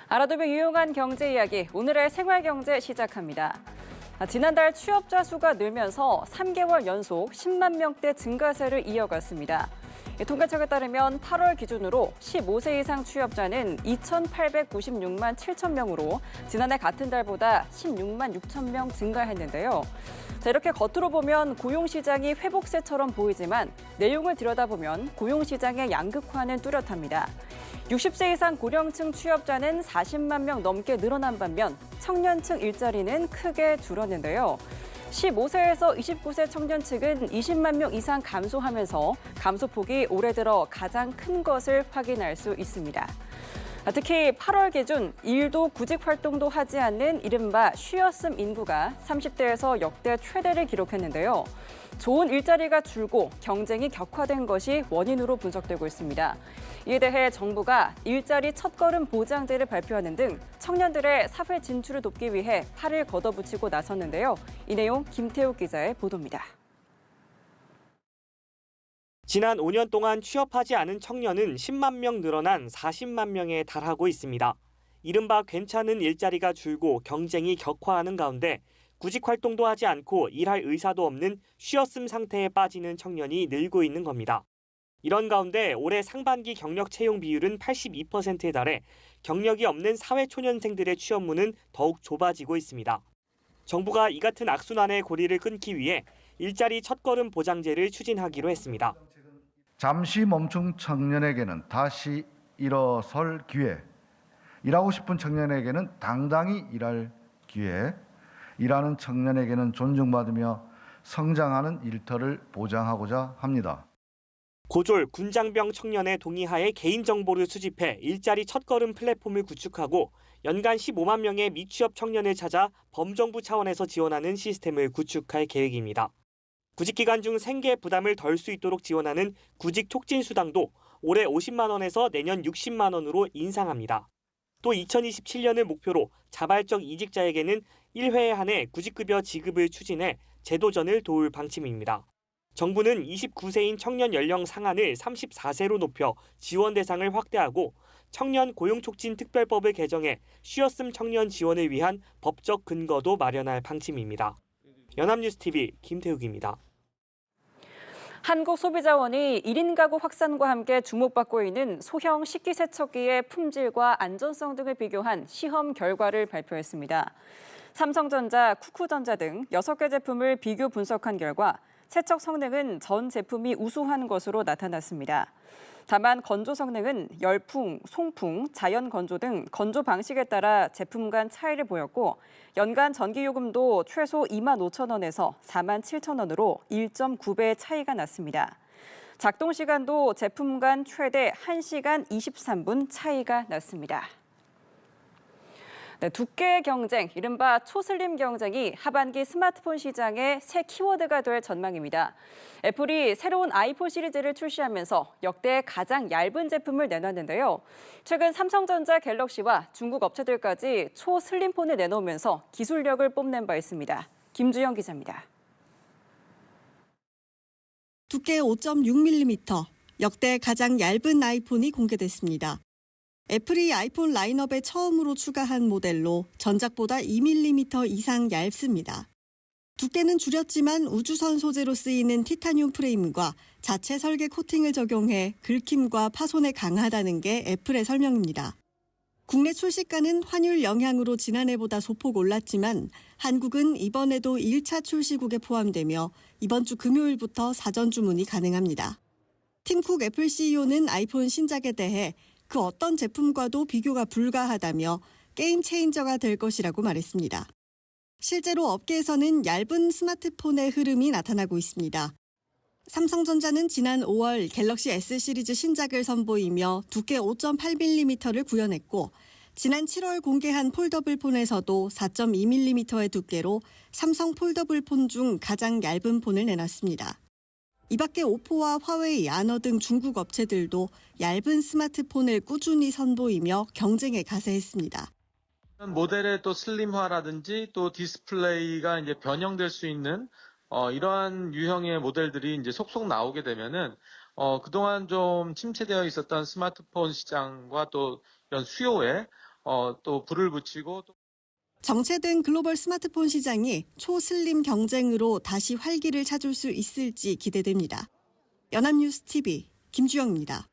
알아두면 유용한 경제 이야기, 오늘의 생활경제 시작합니다. 지난달 취업자 수가 늘면서 3개월 연속 10만 명대 증가세를 이어갔습니다. 통계청에 따르면 8월 기준으로 15세 이상 취업자는 2,896만 7천 명으로 지난해 같은 달보다 16만 6천 명 증가했는데요. 이렇게 겉으로 보면 고용시장이 회복세처럼 보이지만 내용을 들여다보면 고용시장의 양극화는 뚜렷합니다. 60세 이상 고령층 취업자는 40만 명 넘게 늘어난 반면 청년층 일자리는 크게 줄었는데요. 15세에서 29세 청년층은 20만 명 이상 감소하면서 감소폭이 올해 들어 가장 큰 것을 확인할 수 있습니다. 특히 8월 기준 일도 구직 활동도 하지 않는 이른바 쉬었음 인구가 30대에서 역대 최대를 기록했는데요. 좋은 일자리가 줄고 경쟁이 격화된 것이 원인으로 분석되고 있습니다. 이에 대해 정부가 일자리 첫걸음 보장제를 발표하는 등 청년들의 사회 진출을 돕기 위해 팔을 걷어붙이고 나섰는데요. 이 내용 김태욱 기자의 보도입니다. 지난 5년 동안 취업하지 않은 청년은 10만 명 늘어난 40만 명에 달하고 있습니다. 이른바 괜찮은 일자리가 줄고 경쟁이 격화하는 가운데 구직 활동도 하지 않고 일할 의사도 없는 쉬었음 상태에 빠지는 청년이 늘고 있는 겁니다. 이런 가운데 올해 상반기 경력 채용 비율은 82%에 달해 경력이 없는 사회초년생들의 취업문은 더욱 좁아지고 있습니다. 정부가 이 같은 악순환의 고리를 끊기 위해 일자리 첫걸음 보장제를 추진하기로 했습니다. 잠시 멈춘 청년에게는 다시 일어설 기회, 일하고 싶은 청년에게는 당당히 일할 기회, 일하는 청년에게는 존중받으며 성장하는 일터를 보장하고자 합니다. 고졸, 군장병 청년의 동의하에 개인정보를 수집해 일자리 첫걸음 플랫폼을 구축하고 연간 15만 명의 미취업 청년을 찾아 범정부 차원에서 지원하는 시스템을 구축할 계획입니다. 구직 기간 중 생계 부담을 덜 수 있도록 지원하는 구직 촉진 수당도 올해 50만 원에서 내년 60만 원으로 인상합니다. 또 2027년을 목표로 자발적 이직자에게는 1회에 한해 구직급여 지급을 추진해 제도전을 도울 방침입니다. 정부는 29세인 청년 연령 상한을 34세로 높여 지원 대상을 확대하고 청년 고용촉진 특별법을 개정해 쉬었음 청년 지원을 위한 법적 근거도 마련할 방침입니다. 연합뉴스TV 김태욱입니다. 한국소비자원이 1인 가구 확산과 함께 주목받고 있는 소형 식기세척기의 품질과 안전성 등을 비교한 시험 결과를 발표했습니다. 삼성전자, 쿠쿠전자 등 6개 제품을 비교 분석한 결과 세척 성능은 전 제품이 우수한 것으로 나타났습니다. 다만 건조 성능은 열풍, 송풍, 자연 건조 등 건조 방식에 따라 제품 간 차이를 보였고 연간 전기요금도 최소 2만 5천 원에서 4만 7천 원으로 1.9배의 차이가 났습니다. 작동 시간도 제품 간 최대 1시간 23분 차이가 났습니다. 두께의 경쟁, 이른바 초슬림 경쟁이 하반기 스마트폰 시장의 새 키워드가 될 전망입니다. 애플이 새로운 아이폰 시리즈를 출시하면서 역대 가장 얇은 제품을 내놨는데요. 최근 삼성전자 갤럭시와 중국 업체들까지 초슬림폰을 내놓으면서 기술력을 뽐낸 바 있습니다. 김주영 기자입니다. 두께 5.6mm, 역대 가장 얇은 아이폰이 공개됐습니다. 애플이 아이폰 라인업에 처음으로 추가한 모델로 전작보다 2mm 이상 얇습니다. 두께는 줄였지만 우주선 소재로 쓰이는 티타늄 프레임과 자체 설계 코팅을 적용해 긁힘과 파손에 강하다는 게 애플의 설명입니다. 국내 출시가는 환율 영향으로 지난해보다 소폭 올랐지만 한국은 이번에도 1차 출시국에 포함되며 이번 주 금요일부터 사전 주문이 가능합니다. 팀 쿡 애플 CEO는 아이폰 신작에 대해 그 어떤 제품과도 비교가 불가하다며 게임 체인저가 될 것이라고 말했습니다. 실제로 업계에서는 얇은 스마트폰의 흐름이 나타나고 있습니다. 삼성전자는 지난 5월 갤럭시 S 시리즈 신작을 선보이며 두께 5.8mm를 구현했고 지난 7월 공개한 폴더블 폰에서도 4.2mm의 두께로 삼성 폴더블 폰 중 가장 얇은 폰을 내놨습니다. 이 밖에 오포와 화웨이, 아너 등 중국 업체들도 얇은 스마트폰을 꾸준히 선보이며 경쟁에 가세했습니다. 모델의 또 슬림화라든지 또 디스플레이가 이제 변형될 수 있는 이러한 유형의 모델들이 이제 속속 나오게 되면은 그동안 좀 침체되어 있었던 스마트폰 시장과 또 이런 수요에 또 불을 붙이고 정체된 글로벌 스마트폰 시장이 초슬림 경쟁으로 다시 활기를 찾을 수 있을지 기대됩니다. 연합뉴스 TV 김주영입니다.